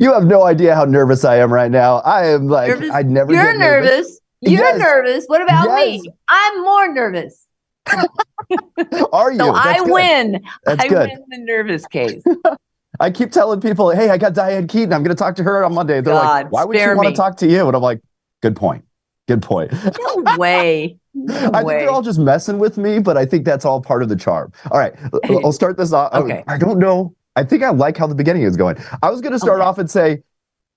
You have no idea how nervous I am right now. I am like, Nervous? I never You're get nervous. nervous. You're Yes, nervous. What about yes. me? I'm more nervous. Are So you? I That's good. win. That's I good. win the nervous case. I keep telling people, hey, I got Diane Keaton. I'm going to talk to her on Monday. They're like, God, why would she spare want to me. talk to you? And I'm like, good point. Good point. No way. No I think they're all way. just messing with me, but I think that's all part of the charm. All right, I'll start this off. Okay. I don't know. I think I like how the beginning is going. I was going to start Okay. off and say,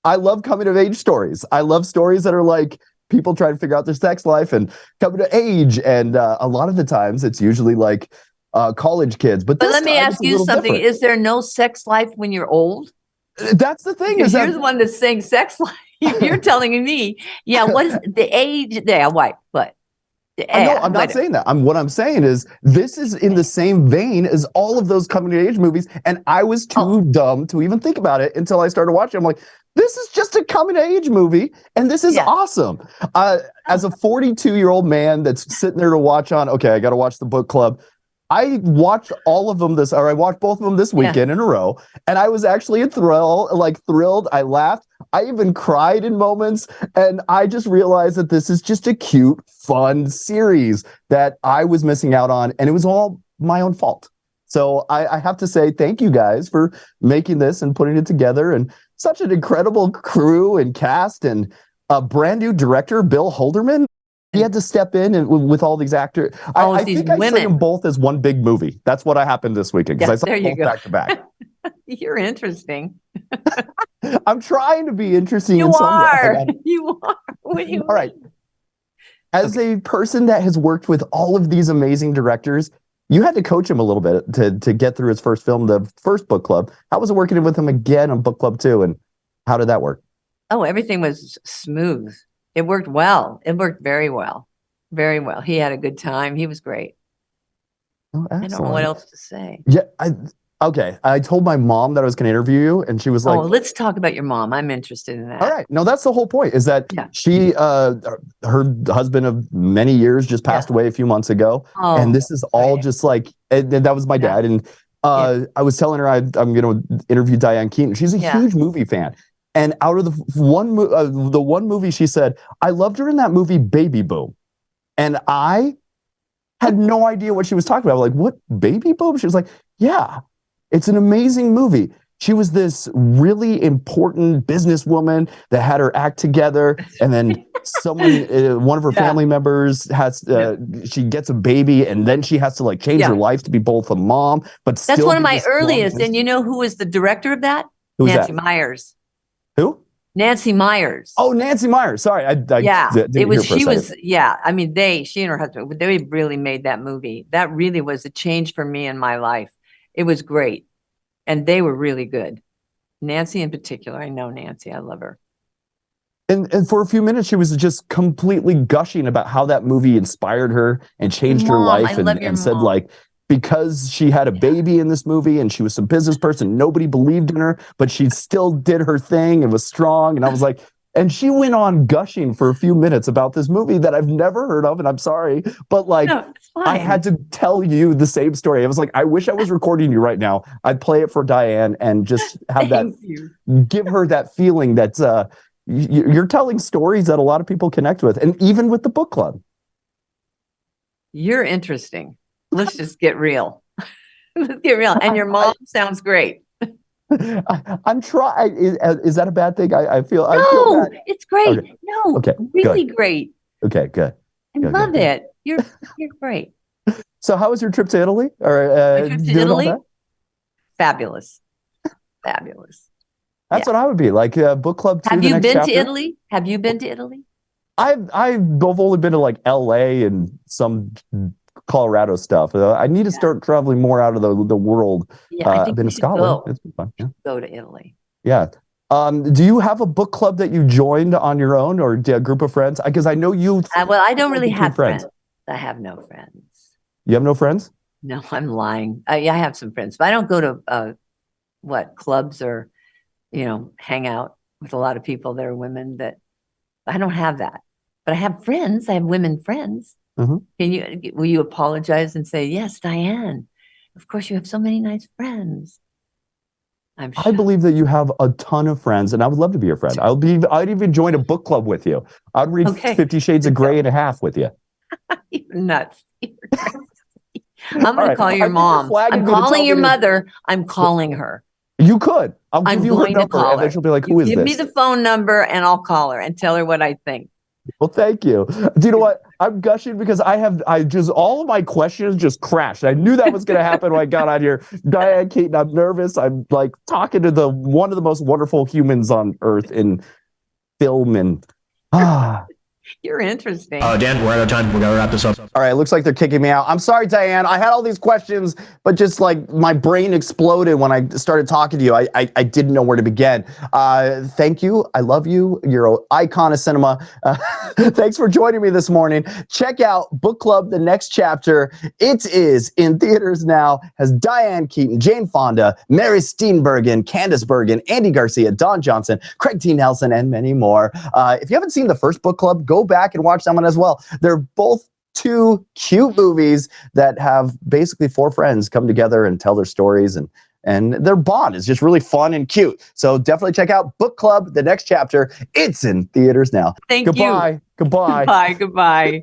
I love coming of age stories. I love stories that are like people trying to figure out their sex life and coming to age. And a lot of the times it's usually like college kids. But But this let me time ask it's a you little something. different. Is there no sex life when you're old? That's the thing Because is that you're the one that's saying sex life. You're telling me, yeah, what is the age? Yeah, what? no, I'm not saying that. What I'm saying is this is in the same vein as all of those coming of age movies, and I was too dumb to even think about it until I started watching. I'm like, this is just a coming of age movie, and this is awesome. As a 42-year-old man that's sitting there to watch on, okay, I got to watch the book club. I watched all of them I watched both of them this weekend in a row, and I was actually thrilled. I laughed. I even cried in moments, and I just realized that this is just a cute, fun series that I was missing out on, and it was all my own fault. So I have to say thank you guys for making this and putting it together, and such an incredible crew and cast, and a brand new director, Bill Holderman. He had to step in and with all these actors. I think I see them both as one big movie. That's what happened this weekend because I saw them both back to back. You're interesting. I'm trying to be interesting. You are. You are. What do you all right. As a person that has worked with all of these amazing directors, you had to coach him a little bit to get through his first film, the first book club. How was it working with him again on book club 2? And how did that work? Oh, everything was smooth. It worked well. It worked very well. Very well. He had a good time. He was great. Oh, I don't know what else to say. Yeah. Okay. I told my mom that I was going to interview you, and she was like, oh, let's talk about your mom. I'm interested in that. All right. No, that's the whole point, is that she, her husband of many years just passed away a few months ago. And this is all just like, and that was my dad. And I was telling her I'm going to interview Diane Keaton. She's a huge movie fan. And out of the one movie, she said, I loved her in that movie, Baby Boom. And I had no idea what she was talking about. Like, what, Baby Boom? She was like, yeah, it's an amazing movie. She was this really important businesswoman that had her act together. And then someone, one of her family members has, she gets a baby, and then she has to like change her life to be both a mom, but still. That's one of my earliest. And you know who was the director of that? Who's Nancy that? Myers. Who? Nancy Myers. Oh, Nancy Myers. Sorry. It was, she was, I mean, she and her husband, they really made that movie. That really was a change for me in my life. It was great. And they were really good. Nancy in particular. I know Nancy. I love her. And for a few minutes, she was just completely gushing about how that movie inspired her and changed her life, and said, like, because she had a baby in this movie and she was some business person, nobody believed in her, but she still did her thing and was strong. And I was like, and she went on gushing for a few minutes about this movie that I've never heard of. And I'm sorry, but like, I had to tell you the same story. I was like, I wish I was recording you right now. I'd play it for Diane and just have give her that feeling that you're telling stories that a lot of people connect with. And even with the book club. You're interesting. Let's just get real. Let's get real. And your mom sounds great. I'm trying. Is that a bad thing? I feel. No, I feel bad. It's great. Okay. No, okay, really great. Okay, good. I love it. You're great. So, how was your trip to Italy? Or my trip to Italy? Fabulous, fabulous. That's what I would be like. Book club 2. Have you been to Italy? Have you been to Italy? I've only been to like L.A. and some Colorado stuff. I need to start traveling more out of the world. Yeah, I think I've been to Scotland. It's been fun. Go to Italy. Yeah. Do you have a book club that you joined on your own, or a group of friends? Because I know you. Well, I don't really have friends. I have no friends. You have no friends? No, I'm lying. Yeah, I have some friends, but I don't go to clubs or hang out with a lot of people that are women. That I don't have that, but I have friends. I have women friends. Mm-hmm. Will you apologize and say, yes, Diane, of course you have so many nice friends? I'm I shocked. believe that you have a ton of friends, and I would love to be your friend. I'd even join a book club with you. I'd read Okay. 50 Shades of Grey and a half with you. You're nuts. You're crazy. I'm going to call your I think you're mom. flagging I'm me to tell calling me your to- mother. I'm calling her. You could. I'll give I'm you her going to number, call and then her. she'll be like, You "Who is give me this?" the phone number and I'll call her and tell her what I think. Well, thank you. Do you know what? I'm gushing because I just all of my questions just crashed. I knew that was going to happen when I got on here. Diane Keaton, I'm nervous. I'm like talking to the one of the most wonderful humans on earth in film and You're interesting. Dan, we're out of time. We gotta wrap this up. All right, it looks like they're kicking me out. I'm sorry, Diane. I had all these questions, but just like my brain exploded when I started talking to you. I didn't know where to begin. Thank you. I love you. You're an icon of cinema. Thanks for joining me this morning. Check out Book Club, The Next Chapter. It is in theaters now. Has Diane Keaton, Jane Fonda, Mary Steenburgen, Candice Bergen, Andy Garcia, Don Johnson, Craig T. Nelson, and many more. If you haven't seen the first Book Club, go back and watch that one as well. They're both two cute movies that have basically four friends come together and tell their stories, and their bond is just really fun and cute. So definitely check out Book Club, The Next Chapter. It's in theaters now. Thank Goodbye. you. Goodbye. Goodbye. Goodbye.